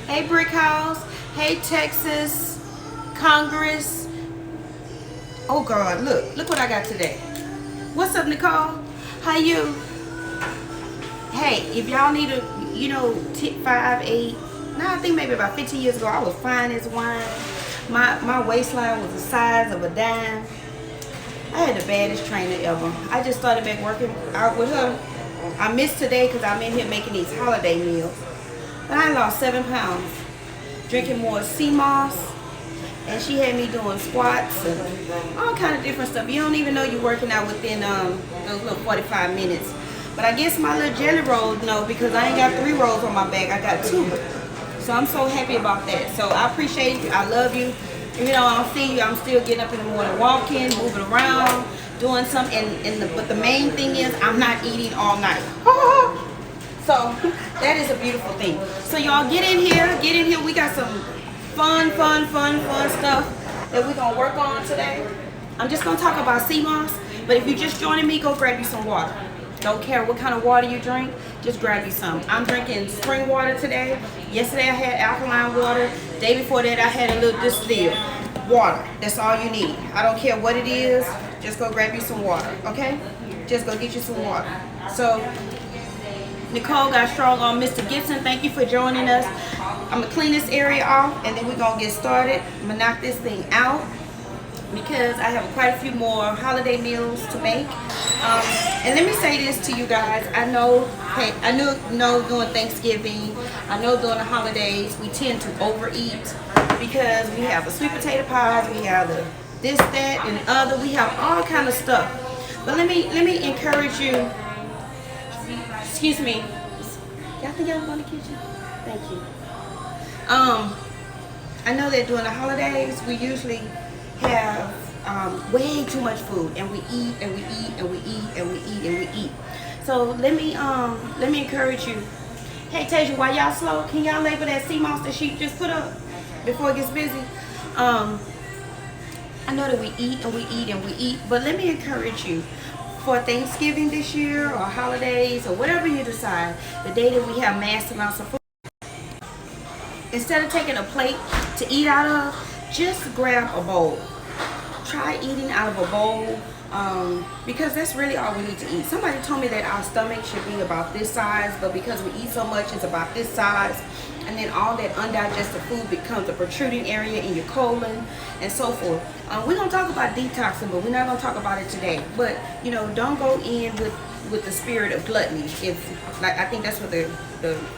Hey, Brick House. Hey, Texas. Congress. Oh, God, look what I got today. What's up, Nicole? How you? Hey, if y'all need a, 5'8", now I think maybe about 15 years ago, I was fine as wine. My waistline was the size of a dime. I had the baddest trainer ever. I just started back working out with her. I missed today because I'm in here making these holiday meals. But I lost 7 pounds. Drinking more sea moss. And she had me doing squats and all kind of different stuff. You don't even know you're working out within those little 45 minutes. But I guess my little jelly roll, no, because I ain't got 3 rolls on my back. I got 2. So I'm so happy about that. So I appreciate you. I love you. Even though I don't see you, I'm still getting up in the morning, walking, moving around, doing something. But the main thing is I'm not eating all night. So that is a beautiful thing. So y'all get in here. We got some fun stuff that we're going to work on today. I'm just going to talk about sea moss. But if you're just joining me, go grab you some water. Don't care what kind of water you drink, just grab you some. I'm drinking spring water today. Yesterday I had alkaline water. Day before that I had a little distilled water. That's all you need. I don't care what it is, just go grab you some water, okay? Just go get you some water. So, Nicole got strong on Mr. Gibson. Thank you for joining us. I'm gonna clean this area off and then we're gonna get started. I'm gonna knock this thing out because I have quite a few more holiday meals to make. And let me say this to you guys. I know during Thanksgiving, I know during the holidays, we tend to overeat because we have the sweet potato pies, we have the this, that, and the other. We have all kind of stuff. But let me encourage you. Excuse me. Y'all think y'all going to the kitchen? Thank you. I know that during the holidays, we usually have way too much food, and we eat and we eat and we eat and we eat and we eat. So let me encourage you. Hey Tasia, while y'all slow, can y'all label that sea moss that she just put up before it gets busy? I know that we eat and we eat and we eat, but let me encourage you. For Thanksgiving this year or holidays or whatever you decide, the day that we have mass amounts of food, instead of taking a plate to eat out of, just grab a bowl. Try eating out of a bowl because that's really all we need to eat. Somebody told me that our stomach should be about this size, but because we eat so much, it's about this size. And then all that undigested food becomes a protruding area in your colon and so forth. We're going to talk about detoxing, but we're not going to talk about it today. But, don't go in with the spirit of gluttony. I think that's what the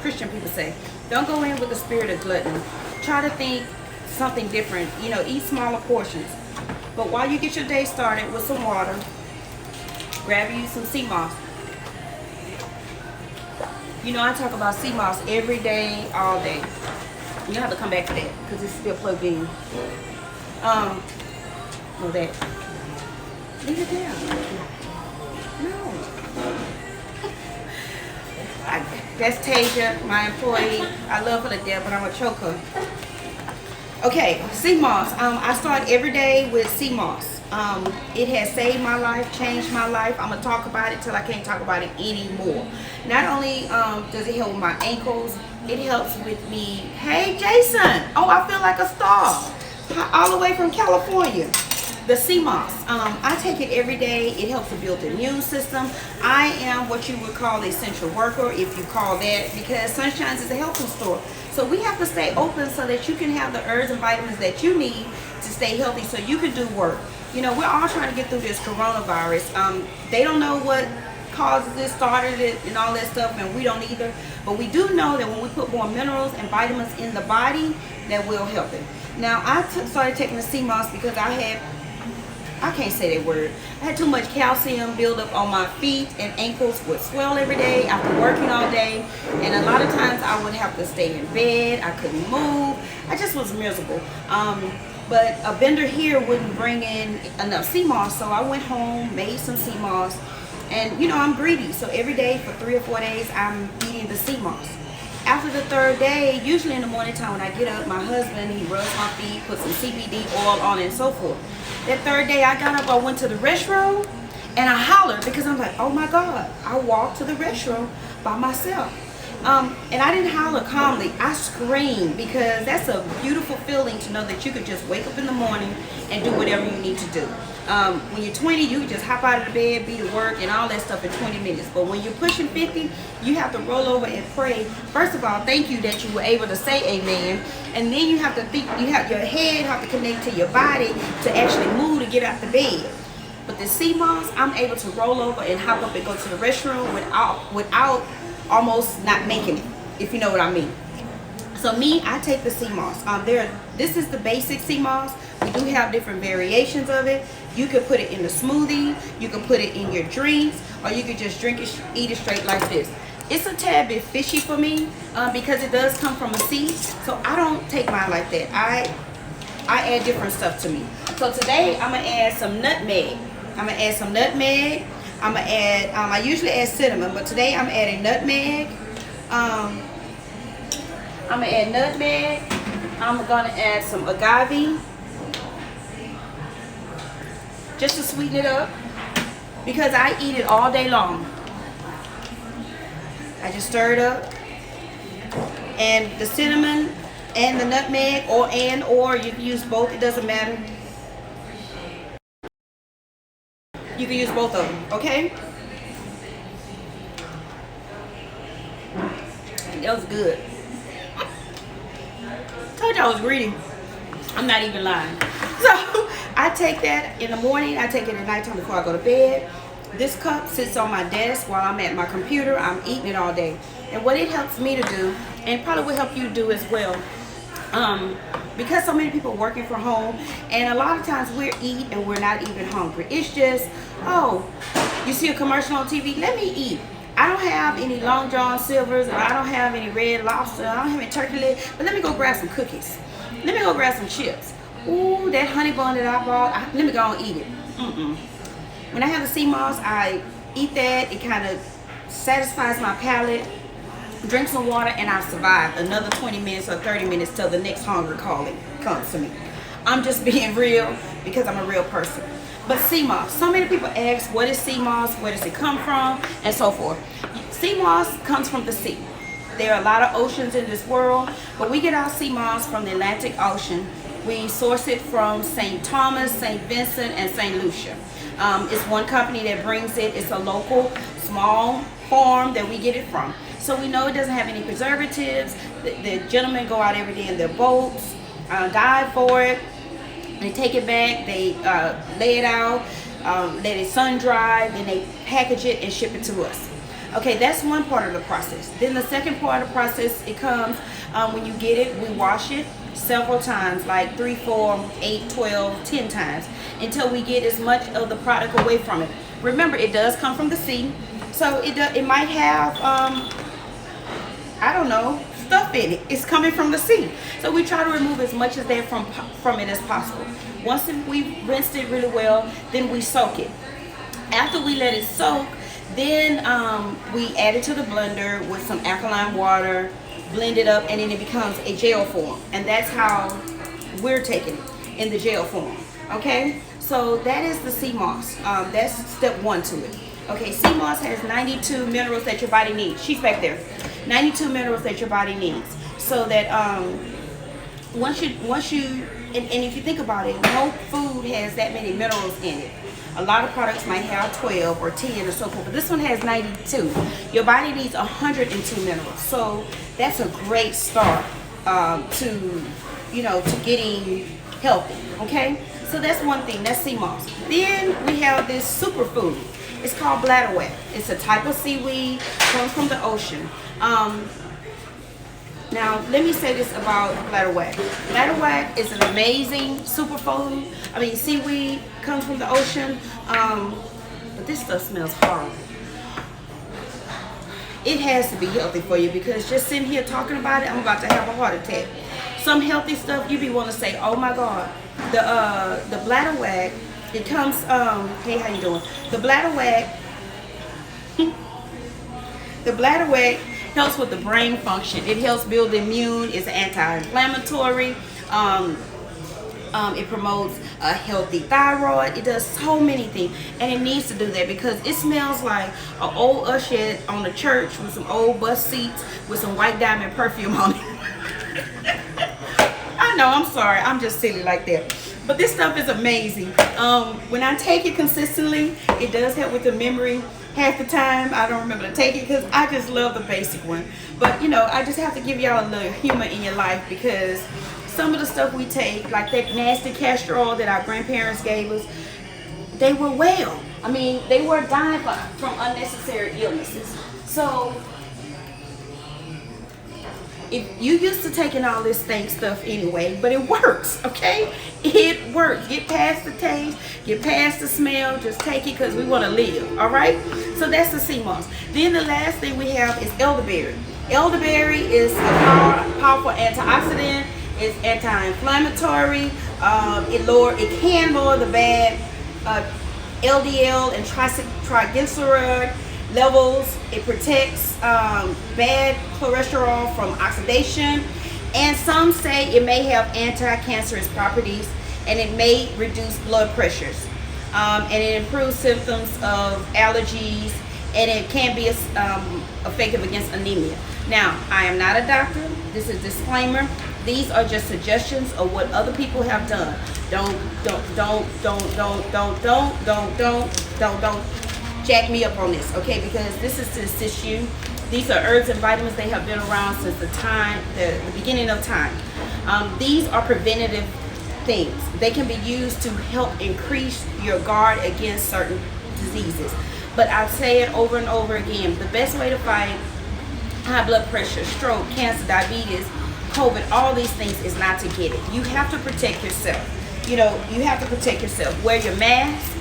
Christian people say. Don't go in with the spirit of gluttony. Try to think something different. Eat smaller portions. But while you get your day started with some water, grab you some sea moss. I talk about sea moss every day, all day. You have to come back to that because it's still plugged in. No, that. Leave it down. No. That's Tasia, my employee. I love her to death, but I'm going to choke her. Okay, sea moss. I start every day with sea moss. It has saved my life, changed my life. I'm going to talk about it till I can't talk about it anymore. Not only does it help with my ankles, it helps with me. Hey, Jason. Oh, I feel like a star. All the way from California. The sea moss. I take it every day. It helps to build the immune system. I am what you would call the essential worker, if you call that, because Sunshine's is a health food store. So we have to stay open so that you can have the herbs and vitamins that you need to stay healthy so you can do work. We're all trying to get through this coronavirus. They don't know what causes it, started it, and all that stuff, and we don't either. But we do know that when we put more minerals and vitamins in the body, that will help it. Now, I started taking the sea moss because I can't say that word. I had too much calcium build up on my feet, and ankles would swell every day after working all day. And a lot of times I would have to stay in bed. I couldn't move. I just was miserable. But a vendor here wouldn't bring in enough sea moss, so I went home, made some sea moss. And I'm greedy, so every day for 3 or 4 days, I'm eating the sea moss. After the 3rd day, usually in the morning time when I get up, my husband, he rubs my feet, puts some CBD oil on it and so forth. That 3rd day I got up, I went to the restroom, and I hollered because I'm like, oh my God, I walked to the restroom by myself. And I didn't holler calmly. I screamed, because that's a beautiful feeling to know that you could just wake up in the morning and do whatever you need to do. When you're 20, you can just hop out of the bed, be to work, and all that stuff in 20 minutes. But when you're pushing 50, you have to roll over and pray. First of all, thank you that you were able to say amen. And then you have to think, your head have to connect to your body to actually move to get out the bed. But the sea moss, I'm able to roll over and hop up and go to the restroom without almost not making it, if you know what I mean. So me, I take the sea moss. This is the basic sea moss. We do have different variations of it. You could put it in the smoothie, you can put it in your drinks, or you could just drink it, eat it straight like this. It's a tad bit fishy for me because it does come from a seed, so I don't take mine like that. I add different stuff to me. So today I'm gonna add some nutmeg. I'm gonna add some nutmeg. I'm gonna add, I usually add cinnamon, but today I'm adding nutmeg. I'm gonna add nutmeg. I'm gonna add some agave, just to sweeten it up, because I eat it all day long. I just stir it up, and the cinnamon and the nutmeg, or you can use both, it doesn't matter. You can use both of them, okay? That was good. Told you I was greedy. I'm not even lying. So I take that in the morning, I take it at nighttime before I go to bed. This cup sits on my desk while I'm at my computer. I'm eating it all day. And what it helps me to do, and probably will help you do as well, because so many people are working from home, and a lot of times we're eat and we're not even hungry. It's just, oh, you see a commercial on TV, let me eat. I don't have any Long John Silvers, or I don't have any Red Lobster, I don't have any turkey leg, but let me go grab some cookies. Let me go grab some chips. Ooh, that honey bun that I bought, let me go and eat it. When I have the sea moss, I eat that. It kind of satisfies my palate. Drink some water, and I've survived another 20 minutes or 30 minutes till the next hunger calling comes to me. I'm just being real because I'm a real person. But sea moss, so many people ask, what is sea moss? Where does it come from? And so forth. Sea moss comes from the sea. There are a lot of oceans in this world, but we get our sea moss from the Atlantic Ocean. We source it from St. Thomas, St. Vincent, and St. Lucia. It's one company that brings it. It's a local, small farm that we get it from. So we know it doesn't have any preservatives. The gentlemen go out every day in their boats, dive for it. They take it back, they lay it out, let it sun dry, then they package it and ship it to us. Okay, that's one part of the process. Then the second part of the process, it comes when you get it, we wash it several times, like 3, 4, 8, 12, 10 times, until we get as much of the product away from it. Remember, it does come from the sea, so it might have, I don't know, stuff in it. It's coming from the sea. So we try to remove as much as that from it as possible. Once we've rinsed it really well, then we soak it. After we let it soak, then we add it to the blender with some alkaline water, blend it up, and then it becomes a gel form. And that's how we're taking it, in the gel form. Okay? So that is the sea moss. That's step 1 to it. Okay, sea moss has 92 minerals that your body needs. She's back there. 92 minerals that your body needs. So that once you and if you think about it, no food has that many minerals in it. A lot of products might have 12 or 10 or so forth, but this one has 92. Your body needs 102 minerals. So that's a great start to getting healthy. Okay, so that's one thing. That's sea moss. Then we have this superfood. It's called bladderwrack. It's a type of seaweed, comes from the ocean. Now, let me say this about bladderwrack. Bladderwrack is an amazing superfood. Seaweed comes from the ocean, but this stuff smells horrible. It has to be healthy for you, because just sitting here talking about it, I'm about to have a heart attack. Some healthy stuff you be wanting to say, oh my God. The bladderwrack, it comes, hey, how you doing? The bladderwrack helps with the brain function. It helps build the immune. It's anti-inflammatory. It promotes a healthy thyroid. It does so many things, and it needs to do that because it smells like an old usher on the church with some old bus seats with some white diamond perfume on it. I know, I'm sorry, I'm just silly like that. But this stuff is amazing. When I take it consistently, it does help with the memory. Half the time, I don't remember to take it because I just love the basic one. But, you know, I just have to give y'all a little humor in your life because some of the stuff we take, like that nasty castor oil that our grandparents gave us, they were well. I mean, they were dying from unnecessary illnesses. So, if you used to taking all this stank stuff anyway, but it works, okay? It works. Get past the taste, get past the smell, just take it because we want to live, all right? So that's the sea moss. Then the last thing we have is elderberry. Elderberry is a powerful antioxidant. It's anti-inflammatory. It can lower the bad LDL and triglyceride levels. It protects bad cholesterol from oxidation, and some say it may have anti-cancerous properties, and it may reduce blood pressures, and it improves symptoms of allergies, and it can be effective against anemia. Now, I am not a doctor. This is a disclaimer. These are just suggestions of what other people have done. Don't jack me up on this, okay? Because this is to assist you. These are herbs and vitamins. They have been around since the beginning of time. These are preventative things. They can be used to help increase your guard against certain diseases. But I say it over and over again, the best way to fight high blood pressure, stroke, cancer, diabetes, COVID, all these things is not to get it. You have to protect yourself. You know, you have to protect yourself. Wear your mask.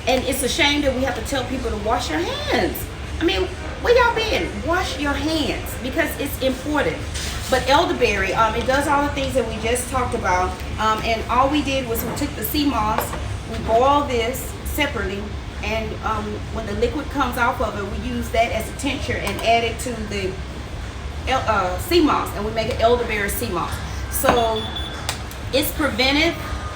And it's a shame that we have to tell people to wash your hands. I mean, where y'all been? Wash your hands because it's important. But elderberry, it does all the things that we just talked about. And all we did was we took the sea moss, we boiled this separately, and when the liquid comes off of it, we use that as a tincture and add it to the sea moss, and we make an elderberry sea moss. So it's preventive.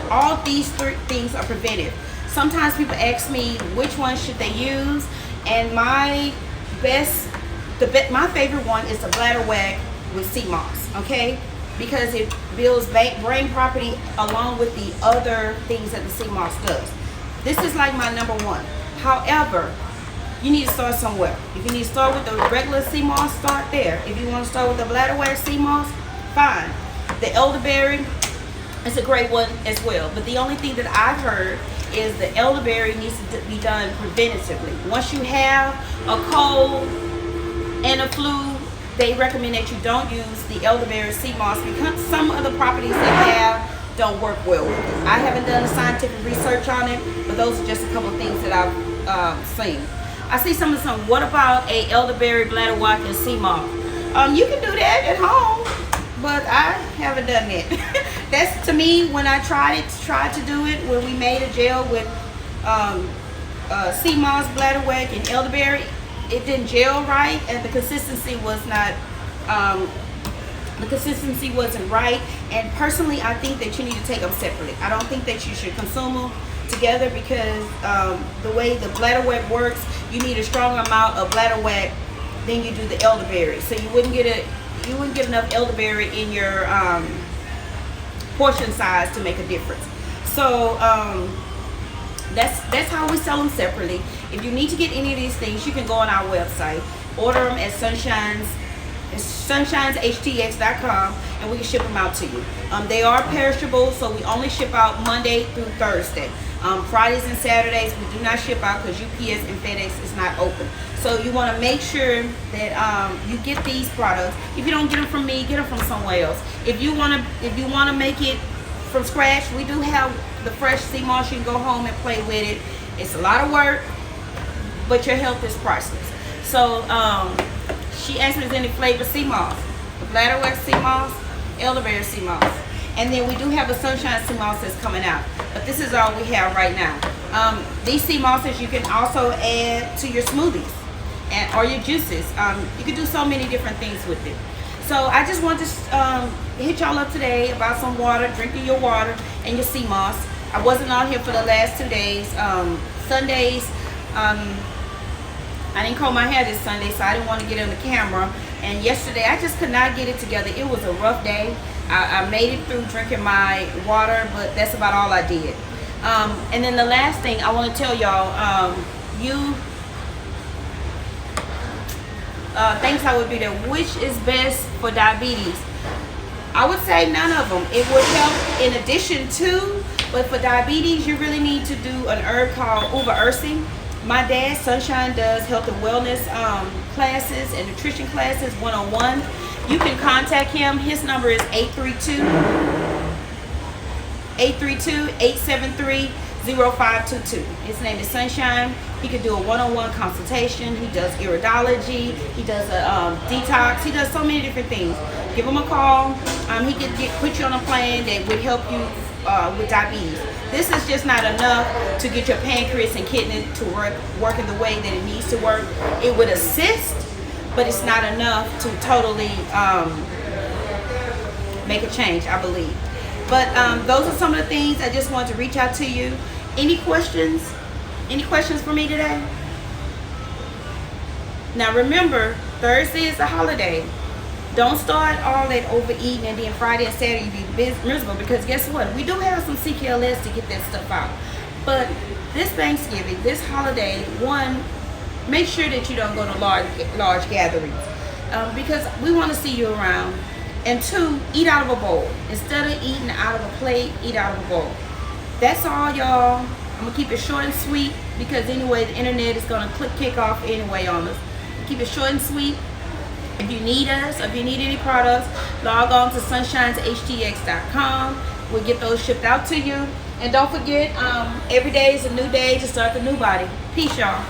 All these three things are preventive. Sometimes people ask me which one should they use, and my favorite one is the bladderwrack with sea moss, okay? Because it builds brain property along with the other things that the sea moss does. This is like my number one. However, you need to start somewhere. If you need to start with the regular sea moss, start there. If you want to start with the bladderwrack sea moss, fine. The elderberry is a great one as well. But the only thing that I've heard is the elderberry needs to be done preventatively. Once you have a cold and a flu, they recommend that you don't use the elderberry sea moss because some of the properties they have don't work well with it. I haven't done the scientific research on it, but those are just a couple of things that I've seen. I see some. What about a elderberry bladderwrack and sea moss? You can do that at home, but I haven't done that. That's, to me, when I tried to do it, when we made a gel with sea moss, bladderwrack, and elderberry, it didn't gel right, and the consistency was not. The consistency wasn't right, and personally, I think that you need to take them separately. I don't think that you should consume them together because the way the bladderwrack works, you need a stronger amount of bladderwrack than you do the elderberry. So you wouldn't get enough elderberry in your portion size to make a difference. So that's how we sell them separately. If you need to get any of these things, you can go on our website, order them at sunshineshtx.com, and we can ship them out to you. They are perishable, so we only ship out Monday through Thursday. Fridays and Saturdays we do not ship out because UPS and FedEx is not open. So you want to make sure that you get these products. If you don't get them from me, get them from somewhere else. If you want to make it from scratch, we do have the fresh sea moss. You can go home and play with it. It's a lot of work, but your health is priceless. So she asked me if there's any flavor sea moss. The bladderwrack sea moss, elderberry sea moss. And then we do have a sunshine sea moss that's coming out. But this is all we have right now. These sea mosses you can also add to your smoothies or your juices. You can do so many different things with it. So I just wanted to hit y'all up today about some water, drinking your water and your sea moss. I wasn't out here for the last 2 days. Sundays, I didn't comb my hair this Sunday, so I didn't want to get on the camera. And yesterday, I just could not get it together. It was a rough day. I made it through drinking my water, but that's about all I did. And then the last thing I want to tell y'all, things I would be there. Which is best for diabetes? I would say none of them. It would help in addition to, but for diabetes, you really need to do an herb called uva ursi. My dad, Sunshine, does health and wellness classes and nutrition classes one-on-one. You can contact him. His number is 832-873-0522. His name is Sunshine. He could do a one-on-one consultation. He does iridology. He does a detox. He does so many different things. Give him a call. He could put you on a plan that would help you with diabetes. This is just not enough to get your pancreas and kidney to work in the way that it needs to work. It would assist, but it's not enough to totally make a change, I believe. But those are some of the things I just wanted to reach out to you. Any questions? Any questions for me today? Now remember, Thursday is a holiday. Don't start all that overeating and then Friday and Saturday you be miserable, because guess what? We do have some CKLS to get that stuff out. But this Thanksgiving, this holiday, one, make sure that you don't go to large gatherings because we want to see you around. And two, eat out of a bowl. Instead of eating out of a plate, eat out of a bowl. That's all, y'all. I'm going to keep it short and sweet because anyway, the internet is going to kick off anyway on us. Keep it short and sweet. If you need us, or if you need any products, log on to sunshineshtx.com. We'll get those shipped out to you. And don't forget, every day is a new day to start the new body. Peace, y'all.